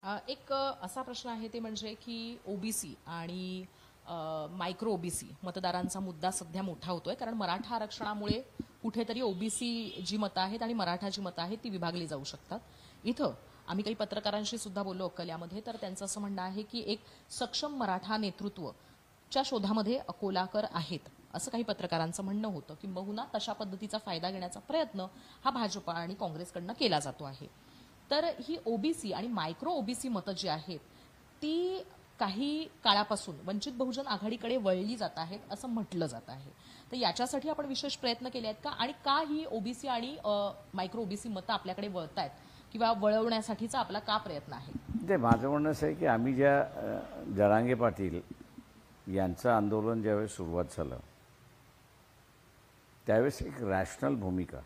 असा प्रश्न आहे ते म्हणजे की ओबीसी आणि मायक्रो ओबीसी मतदारांचा मुद्दा सध्या मोठा होतोय कारण मराठा आरक्षणामुळे कुठेतरी ओबीसी जी मतं आहेत आणि मराठा जी मतं आहेत ती विभागली जाऊ शकतात। इथं आम्ही काही पत्रकारांशी सुद्धा बोललो अकोल्यामध्ये, तर त्यांचं असं म्हणणं आहे की एक सक्षम मराठा नेतृत्व च्या शोधामध्ये अकोलाकर आहेत असं काही पत्रकारांचं म्हणणं होतं। किंबहुना तशा पद्धतीचा फायदा घेण्याचा प्रयत्न हा भाजपा आणि काँग्रेसकडनं केला जातो आहे। तर ही ओबीसी आणि मायक्रो ओबीसी मतं जी आहेत ती काही काळापासून वंचित बहुजन आघाडीकडे वळली जात आहेत असं म्हटलं जात आहे। तर याच्यासाठी आपण विशेष प्रयत्न केले आहेत का आणि का ही ओबीसी आणि मायक्रो ओबीसी मतं आपल्याकडे वळत आहेत किंवा वळवण्यासाठीचा आपला का प्रयत्न आहे? ते माझं म्हणणं असं आहे की आम्ही ज्या जरांगे पाटील यांचं आंदोलन ज्यावेळेस सुरुवात झालं त्यावेळेस एक रॅशनल भूमिका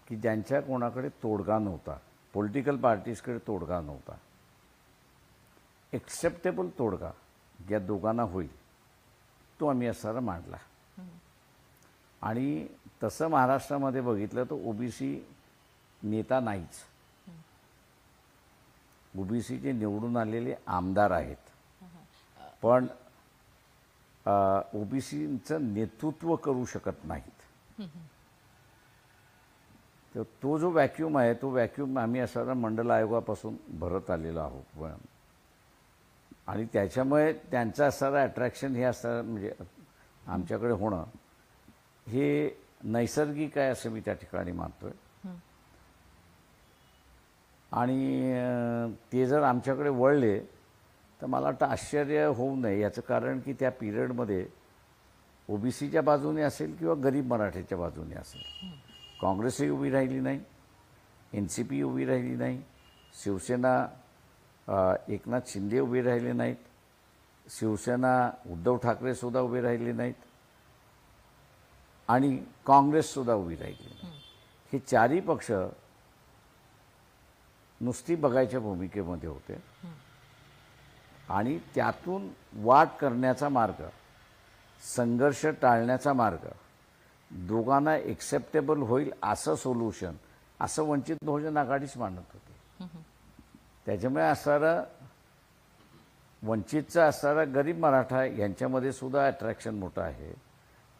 की ज्यांच्या कोणाकडे तोडगा नव्हता, पॉलिटिकल पार्टीजकडे तोडगा नव्हता, एक्सेप्टेबल तोडगा ज्या दोघांना होईल तो आम्ही असा मांडला। आणि तसं महाराष्ट्रामध्ये बघितलं तर ओबीसी नेता नाहीच, ओबीसीचे निवडून आलेले आमदार आहेत, पण ओबीसीचं नेतृत्व करू शकत नाहीत। तर तो जो व्हॅक्यूम आहे तो व्हॅक्यूम आम्ही असा मंडल आयोगापासून भरत आलेलो आहोत आणि त्याच्यामुळे त्यांचं असणारं अट्रॅक्शन हे असणारं म्हणजे आमच्याकडे होणं हे नैसर्गिक आहे असं मी त्या ठिकाणी मानतोय। आणि ते जर आमच्याकडे वळले तर मला वाटतं आश्चर्य होऊ नये याचं कारण की त्या पिरियडमध्ये ओबीसीच्या बाजूने असेल किंवा गरीब मराठ्याच्या बाजूने असेल, काँग्रेसही उभी राहिली नाही, एनसीपी उभी राहिली नाही, शिवसेना एकनाथ शिंदे उभे राहिले नाहीत, शिवसेना उद्धव ठाकरेसुद्धा उभे राहिले नाहीत आणि काँग्रेससुद्धा उभी राहिली नाही। हे चारही पक्ष नुसती बघायच्या भूमिकेमध्ये होते आणि त्यातून वाट करण्याचा मार्ग, संघर्ष टाळण्याचा मार्ग, दोघांना एक्सेप्टेबल होईल असं सोल्युशन असं वंचित बहुजन आघाडीच मानत होते। त्याच्यामुळे असणारा वंचितचा असणारा गरीब मराठा यांच्यामध्ये सुद्धा अट्रॅक्शन मोठं आहे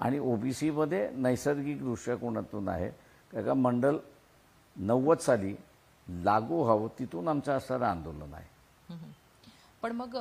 आणि ओबीसीमध्ये नैसर्गिक दृष्टिकोनातून आहे का मंडल 90 साली लागू व्हावं तिथून आमचं असणारं आंदोलन आहे। पण मग